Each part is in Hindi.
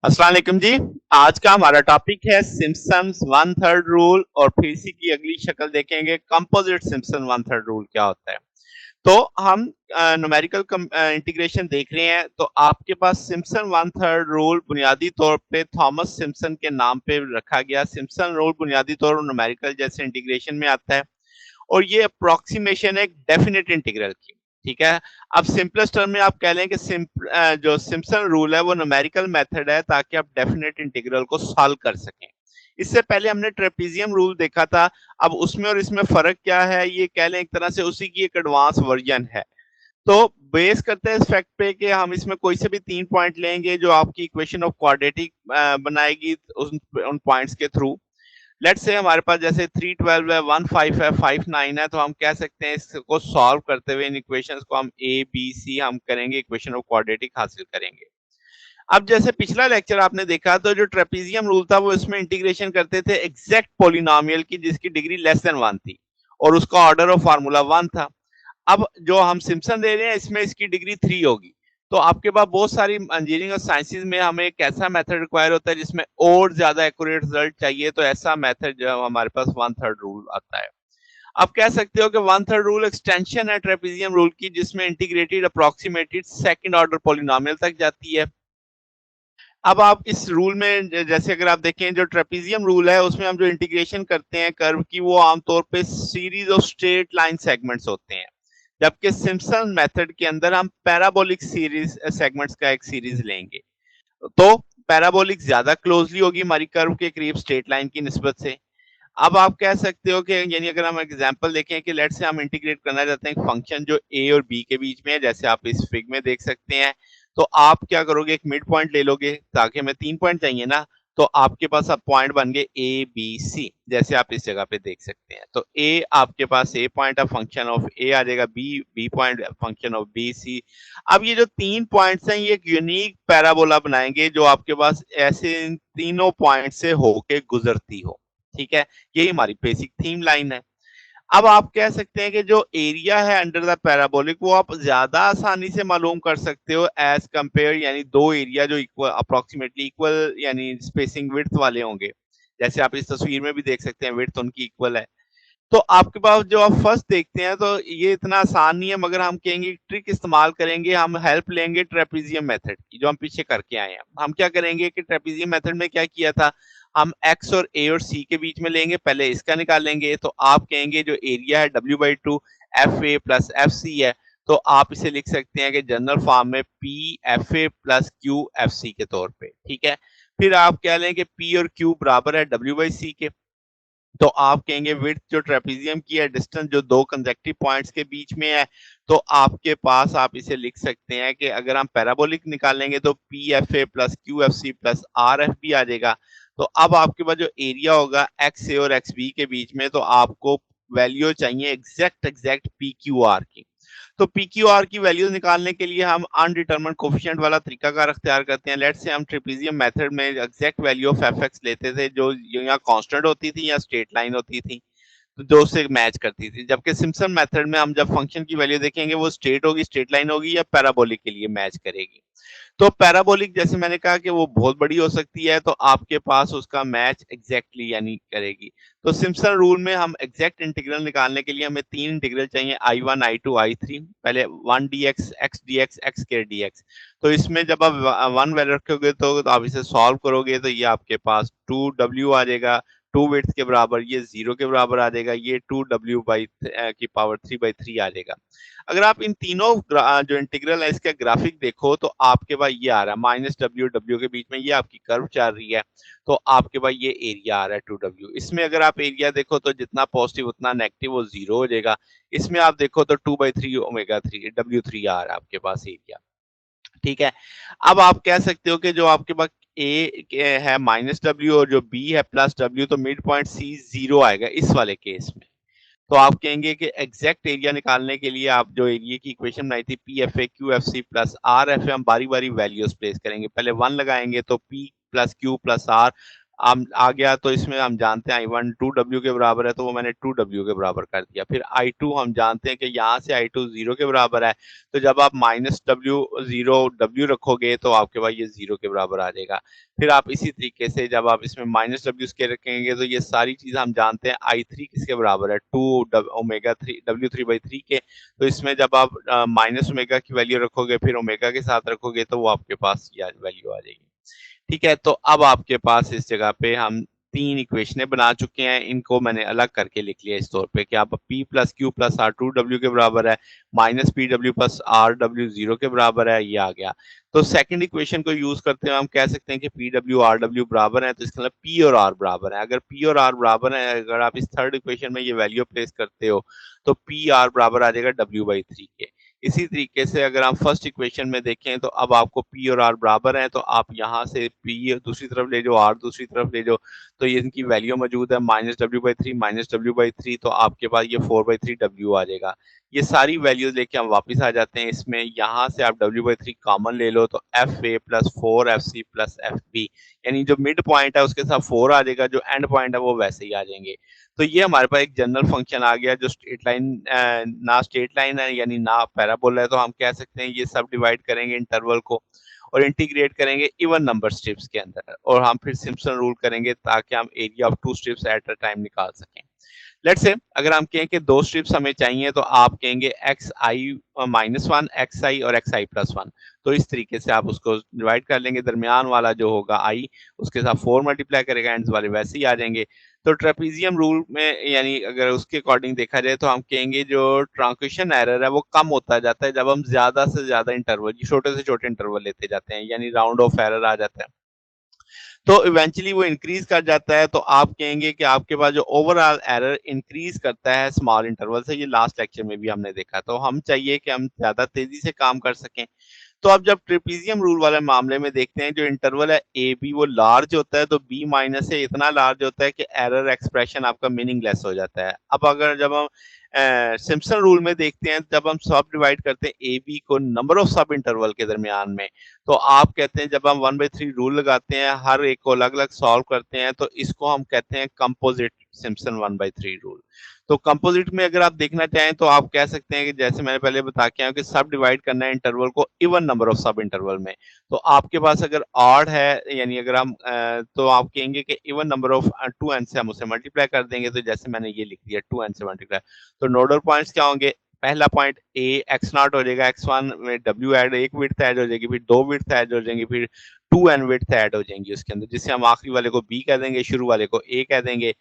अस्सलाम वालेकुम जी। आज का हमारा टॉपिक है सिम्पसन्स वन थर्ड रूल और फिर इसी की अगली शक्ल देखेंगे composite Simpson one third rule क्या होता है। तो हम न्यूमेरिकल इंटीग्रेशन देख रहे हैं। तो आपके पास सिम्पसन वन थर्ड रूल बुनियादी तौर पे थॉमस सिम्पसन के नाम पे रखा गया। सिम्पसन रूल बुनियादी तौर पर न्यूमेरिकल जैसे इंटीग्रेशन में आता है और ये अप्रोक्सीमेशन है एक डेफिनेट इंटीग्रल की। ठीक है। अब सिंपलेस्ट टर्म में आप कह लें कि जो सिम्पसन रूल है वो न्यूमेरिकल मेथड है ताकि आप डेफिनेट इंटीग्रल को सॉल्व कर सकें। इससे पहले हमने ट्रेपेजियम रूल देखा था। अब उसमें और इसमें फर्क क्या है, ये कह लें एक तरह से उसी की एक एडवांस वर्जन है। तो बेस करते हैं इस फैक्ट पे कि हम इसमें कोई से भी 3 पॉइंट लेंगे जो आपकी इक्वेशन ऑफ क्वाड्रेटिक बनाएगी उन पॉइंट्स के थ्रू। लेट्स से हमारे पास जैसे 312 है, 15 है, 59 है, तो हम कह सकते हैं इसको सॉल्व करते हुए इन इक्वेशंस को हम ए बी सी हम करेंगे, इक्वेशन ऑफ क्वाड्रेटिक हासिल करेंगे। अब जैसे पिछला लेक्चर आपने देखा तो जो ट्रेपेजियम रूल था वो इसमें इंटीग्रेशन करते थे एग्जैक्ट पॉलिनोमियल की जिसकी डिग्री लेस देन 1 थी और उसका ऑर्डर ऑफ फार्मूला 1 था। अब जो हम सिम्पसन दे रहे हैं इसमें इसकी डिग्री 3 होगी। तो आपके पास बहुत सारी इंजीनियरिंग और साइंसेज में हमें एक ऐसा मेथड रिक्वायर होता है जिसमें और ज्यादा एक्यूरेट रिजल्ट चाहिए, तो ऐसा मेथड जो हमारे पास वन थर्ड रूल आता है। आप कह सकते हो कि वन थर्ड रूल एक्सटेंशन है ट्रेपेजियम रूल की जिसमें integrated approximated second order polynomial तक जाती है। अब आप इस रूल में जैसे अगर आप देखें जो ट्रेपेजियम रूल है उसमें हम जो इंटीग्रेशन करते हैं कर्व की वो आमतौर पे series of straight line segments होते हैं, जबकि सिम्पसन मेथड के अंदर हम पैराबोलिक सीरीज सेगमेंट्स का एक सीरीज लेंगे। तो पैराबोलिक ज्यादा क्लोजली होगी हमारी कर्व के करीब स्ट्रेट लाइन की निस्बत से। अब आप कह सकते हो कि यानी अगर हम एग्जांपल देखें कि लेट से हम इंटीग्रेट करना चाहते हैं फंक्शन जो ए और बी के बीच में है, जैसे आप इस फिग में देख सकते हैं। तो आप क्या करोगे, एक मिड पॉइंट ले लोगे ताकि हमें 3 पॉइंट चाहिए ना। तो आपके पास अब पॉइंट बन गए ए बी सी, जैसे आप इस जगह पे देख सकते हैं। तो ए आपके पास A point of function of A आ जाएगा, B B point function of B C. अब ये जो 3 पॉइंट्स हैं ये एक यूनिक पैराबोला बनाएंगे जो आपके पास ऐसे इन तीनों पॉइंट से होके गुजरती हो। ठीक है। यही हमारी बेसिक थीम लाइन है। अब आप कह सकते हैं कि जो एरिया है अंडर द पैराबोलिक वो आप ज्यादा आसानी से मालूम कर सकते हो एज कंपेयर, यानी दो एरिया जो इक्वल अप्रोक्सीमेटली इक्वल यानी स्पेसिंग विड्थ वाले होंगे। जैसे आप इस तस्वीर में भी देख सकते हैं विड्थ उनकी इक्वल है। तो आपके पास जो आप फर्स्ट देखते हैं तो ये इतना आसान नहीं है, मगर हम कहेंगे ट्रिक इस्तेमाल करेंगे, हम हेल्प लेंगे ट्रेपेजियम मेथड की जो हम पीछे करके आए हैं। हम क्या करेंगे कि ट्रेपेजियम मेथड में क्या किया था, हम एक्स और ए और सी के बीच में लेंगे, पहले इसका निकालेंगे। तो आप कहेंगे जो एरिया है W/2 F A plus F C है। तो आप इसे लिख सकते हैं कि जनरल फॉर्म में P F A plus Q F C के तौर पे। ठीक है। फिर आप कह लें कि पी और क्यू बराबर है W/c के। तो आप कहेंगे विड्थ जो ट्रेपेजियम की है, डिस्टेंस जो दो कंजेक्टिव पॉइंट्स के बीच में है। तो आपके पास आप इसे लिख सकते हैं कि अगर हम पैराबोलिक निकालेंगे तो P F A plus Q F C plus R F B आ जाएगा। तो अब आपके पास जो एरिया होगा एक्स ए और एक्स बी के बीच में, तो आपको वैल्यू चाहिए exact exact P Q R की। तो पी क्यू आर की वैल्यूज निकालने के लिए हम अनडिटरमिन्ड कोफिशिएंट वाला तरीकाकार अख्तियार करते हैं। लेट्स से हम ट्रेपेजियम मेथड में exact value of F x लेते थे जो या कांस्टेंट होती थी या स्ट्रेट लाइन होती थी, तो जो उससे मैच करती थी। जबकि सिम्पसन मेथड में हम जब फंक्शन की वैल्यू देखेंगे वो स्ट्रेट होगी, स्ट्रेट लाइन होगी या पैराबोलिक के लिए मैच करेगी। तो पैराबोलिक जैसे मैंने कहा कि वो बहुत बड़ी हो सकती है, तो आपके पास उसका मैच एग्जैक्टली यानी करेगी। तो सिम्पसन रूल में हम एग्जैक्ट इंटीग्रल निकालने के लिए हमें 3 इंटीग्रल चाहिए, I1 I2 I3। पहले 1 dx x dx x square dx। तो इसमें जब आप 1 वैल्यू रखोगे तो आप इसे सॉल्व करोगे तो ये आपके पास 2w आ जाएगा 2 विड्थ के बराबर, ये 0 के बराबर आ जाएगा, ये 2w बाई की पावर 3/3 आ जाएगा। अगर आप इन तीनों जो इंटीग्रल है इसका ग्राफिक देखो तो आपके पास ये आ रहा है माइनस डब्ल्यू डब्ल्यू के बीच में ये आपकी कर्व चल रही है। तो आपके पास ये एरिया आ रहा है 2w। इसमें अगर आप एरिया देखो तो जितना पॉजिटिव उतना नेगेटिव वो 0 हो जाएगा। इसमें आप देखो तो 2/3 ओमेगा 3 W3 आ रहा है आपके पास एरिया। ठीक है। अब आप कह सकते हो कि जो आपके पास ए है माइनस डब्ल्यू और जो बी है प्लस डब्ल्यू, तो मिड पॉइंट सी 0 आएगा इस वाले केस में। तो आप कहेंगे कि एग्जैक्ट एरिया निकालने के लिए आप जो एरिया की इक्वेशन बनाई थी P F A Q F C plus R F A, हम बारी बारी वैल्यूज प्लेस करेंगे। पहले 1 लगाएंगे तो P plus Q plus R आ गया, तो इसमें हम जानते हैं I1 2W के बराबर है, तो वो मैंने 2W के बराबर कर दिया। फिर I2 हम जानते हैं कि यहाँ से I2 0 के बराबर है, तो जब आप -W 0W रखोगे तो आपके पास ये 0 के बराबर आ जाएगा। फिर आप इसी तरीके से जब आप इसमें -W के रखेंगे तो ये सारी चीज़ हम जानते हैं I3 किसके बराबर है, 2 ओमेगा 3 W3/3 के। तो इसमें जब आप माइनस ओमेगा की वैल्यू रखोगे, फिर ओमेगा के साथ रखोगे, तो वो आपके पास ये वैल्यू आ जाएगी। ठीक है, तो अब आपके पास इस जगह पे हम 3 इक्वेशनें बना चुके हैं, इनको मैंने अलग करके लिख लिया इस तौर पे कि आप P plus Q plus R 2W के बराबर है, माइनस PW प्लस RW 0 के बराबर है, ये आ गया। तो सेकंड इक्वेशन को यूज़ करते हुए हम कह सकते हैं कि PW RW बराबर है, तो इसका मतलब P और R बराबर है। अगर P और R बराबर है, अगर आप इस थर्ड इक्वेशन में ये वैल्यू प्लेस करते हो, तो PR बराबर आ जाएगा W/3 के। इसी तरीके से अगर आप फर्स्ट इक्वेशन में देखें तो अब आपको P और R बराबर हैं, तो आप यहाँ से P दूसरी तरफ ले जाओ, R दूसरी तरफ ले जाओ, तो ये इनकी वैल्यू मौजूद है -W/3 तो आपके पास ये 4/3W आ जाएगा। ये सारी वैल्यूज़ लेके हम वापस आ जाते हैं इसमें, यहाँ से आप W/3 कॉमन ले लो तो FA plus 4FC plus FB, यानी जो मिड पॉइंट है उसके साथ 4 आ जाएगा, जो एंड पॉइंट है वो वैसे ही आ जाएंगे। तो ये हमारे पास एक जनरल फंक्शन आ गया जो स्ट्रेट लाइन ना स्ट्रेट लाइन है यानी ना पैराबोला है, तो हम कह सकते हैं ये सब डिवाइड करेंगे इंटरवल को और इंटीग्रेट करेंगे इवन नंबर स्ट्रिप्स के अंदर, और हम फिर सिम्पसन रूल करेंगे ताकि हम area of 2 strips at a time निकाल सकें। लेट्स से अगर हम कहें कि 2 स्ट्रिप्स हमें चाहिए, तो आप कहेंगे xi-1 xi और xi+1, तो इस तरीके से आप उसको डिवाइड कर लेंगे। दरमियान वाला जो होगा i उसके साथ 4 मल्टीप्लाई करेगा, एंड्स वाले वैसे ही आ जाएंगे। तो ट्रेपेजियम रूल में यानी अगर उसके अकॉर्डिंग देखा जाए तो हम कहेंगे जो ट्रांजिशन एरर है वो कम होता जाता है जब हम ज़्यादा से ज़्यादा इंटरवल, छोटे से छोटे इंटरवल लेते जाते हैं, यानी राउंड ऑफ एरर आ जाता है। तो इवेंचुअली वो इंक्रीज कर जाता है, तो आप कहेंगे कि आपके पास जो ओवरऑल एरर इंक्रीज करता है स्मॉल इंटरवल से, ये लास्ट लेक्चर में भी हमने देखा। तो हम चाहिए कि हम ज़्यादा तेज़ी से काम कर सकें। तो अब जब ट्रेपेजियम रूल वाले मामले में देखते हैं, जो इंटरवल है ए बी वो लार्ज होता है, तो बी माइनस से इतना लार्ज होता है कि एरर एक्सप्रेशन आपका मीनिंगलेस हो जाता है। अब अगर जब हम सिम्पसन रूल में देखते हैं, जब हम सब डिवाइड करते हैं ए बी को नंबर ऑफ सब इंटरवल के दरमियान में, तो आप कहते हैं जब हम 1/3 रूल लगाते हैं, हर एक को अलग-अलग सॉल्व करते हैं, तो इसको हम कहते हैं कंपोजिट सिम्पसन 1/3 रूल। तो कंपोजिट में अगर आप देखना चाहें तो आप कह सकते हैं कि जैसे मैंने पहले बता के आया हूँ कि सब डिवाइड करना है इंटरवल को इवन नंबर ऑफ सब इंटरवल में। तो आपके पास अगर ऑड है यानी अगर हम तो आप कहेंगे कि इवन नंबर ऑफ 2n से हम उसे मल्टीप्लाई कर देंगे, तो जैसे मैंने ये लिख दिया 2n से मल्टीप्लाई। तो नोडल पॉइंट्स क्या होंगे? पहला पॉइंट ए x0 हो जाएगा, x1 में w ऐड, एक विड्थ ऐड हो जाएगी, फिर 2 विड्थ ऐड हो जाएंगी, फिर 2n विड्थ ऐड हो जाएंगी उसके अंदर, जिससे हम आखिरी वाले को b कह देंगे, शुरू वाले को a कह देंगे।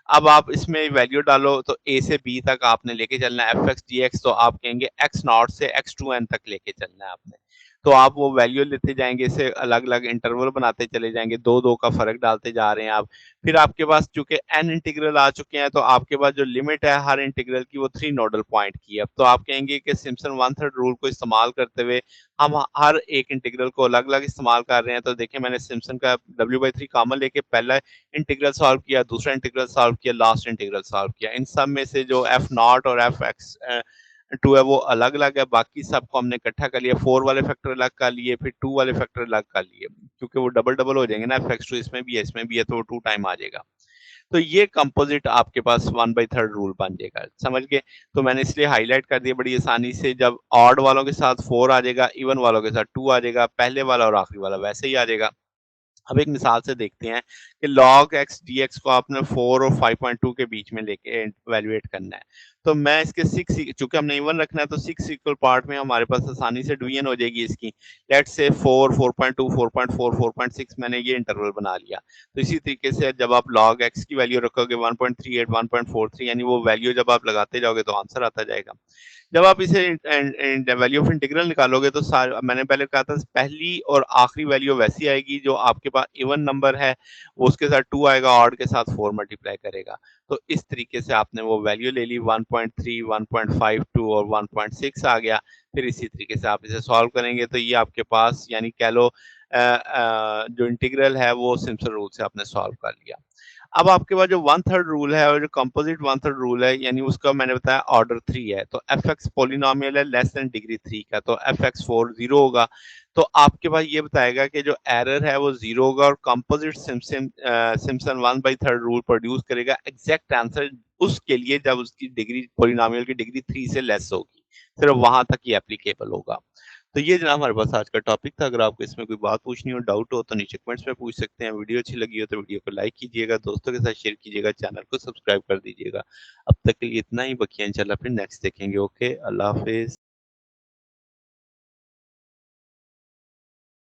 अब आप इसमें वैल्यू डालो, तो a से b तक आपने लेके चलना है f(x) dx, तो आप कहेंगे x0 से x2n तक लेके चलना है आपने। तो आप वो वैल्यू लेते जाएंगे, इसे अलग-अलग इंटरवल बनाते चले जाएंगे, 2-2 का फर्क डालते जा रहे हैं आप। फिर आपके पास चूंकि n इंटीग्रल आ चुके हैं, तो आपके पास जो लिमिट है हर इंटीग्रल की वो 3 नोडल पॉइंट की है। तो आप कहेंगे कि सिम्पसन 1/3 रूल को इस्तेमाल करते हुए हम हर एक इंटीग्रल को अलग-अलग इस्तेमाल कर रहे हैं। तो देखिए मैंने सिम्पसन का W/3 कॉमन लेके पहला इंटीग्रल सॉल्व किया, दूसरा इंटीग्रल सॉल्व किया, लास्ट इंटीग्रल सॉल्व किया। इन सब में से जो f0 और fx 2 है वो अलग-अलग है, बाकी सबको हमने इकट्ठा कर लिया। 4 वाले फैक्टर अलग कर लिए, फिर 2 वाले फैक्टर अलग कर लिए, क्योंकि वो डबल-डबल हो जाएंगे ना, fx2 इसमें भी है, इसमें भी है, तो वो 2 टाइम आ जाएगा। तो ये कंपोजिट आपके पास 1/3 रूल बन जाएगा, समझ गए? तो मैंने इसलिए हाईलाइट कर दिया बड़ी आसानी से, जब ऑड वालों के साथ 4 आ जाएगा, इवन वालों के साथ 2 आ जाएगा, पहले वाला और आखिरी वाला वैसे ही आ जाएगा। अब एक मिसाल से देखते हैं कि log x dx को आपने 4 और 5.2 के बीच में लेके इवैल्यूएट करना है। तो मैं इसके 6 चूँकि हमने इवन रखना है, तो 6 इक्वल पार्ट में हमारे पास आसानी से डिवीजन हो जाएगी इसकी। लेट्स से 4, 4.2, 4.4, 4.6 मैंने ये इंटरवल बना लिया। तो इसी तरीके से जब आप log x की वैल्यू रखोगे 1.38, 1.43, यानी वो वैल्यू जब आप लगाते जाओगे तो आंसर आता जाएगा। जब आप इसे वैल्यू ऑफ इंटीग्रल निकालोगे, तो मैंने पहले कहा था पहली और आखिरी वैल्यू वैसी आएगी, जो आपके पास इवन नंबर है वो उसके साथ 2 आएगा, ऑड के साथ 4 मल्टीप्लाई करेगा। तो इस तरीके से आपने वो वैल्यू ले ली, 1.3, 1.52 और 1.6 आ गया। फिर इसी तरीके से आप इसे सॉल्व करेंगे, तो ये आपके पास यानी कह लो जो इंटीग्रल है वो सिम्पसन रूल से आपने सॉल्व कर लिया। अब आपके पास जो 1/3 रूल है और जो कंपोजिट 1/3 रूल है, यानी उसका मैंने बताया ऑर्डर 3 है, तो fx पॉलिनोमियल है लेस देन डिग्री 3 का, तो fx 4 0 होगा। तो आपके पास ये बताएगा कि जो एरर है वो 0 होगा और कंपोजिट सिम्पसन 1/3 रूल प्रोड्यूस करेगा एग्जैक्ट आंसर उसके लिए जब उसकी डिग्री पॉलिनोमियल की डिग्री 3 से लेस होगी। सिर्फ वहां तक ही एप्लीकेबल होगा। तो ये जनाब हमारे पास आज का टॉपिक था। अगर आपको इसमें कोई बात पूछनी हो, डाउट हो तो नीचे कमेंट्स में पूछ सकते हैं। वीडियो अच्छी लगी हो तो वीडियो को लाइक कीजिएगा, दोस्तों के साथ शेयर कीजिएगा, चैनल को सब्सक्राइब कर दीजिएगा। अब तक के लिए इतना ही, बकिया इंशाल्लाह फिर नेक्स्ट देखेंगे। ओके, अल्लाह हाफिज।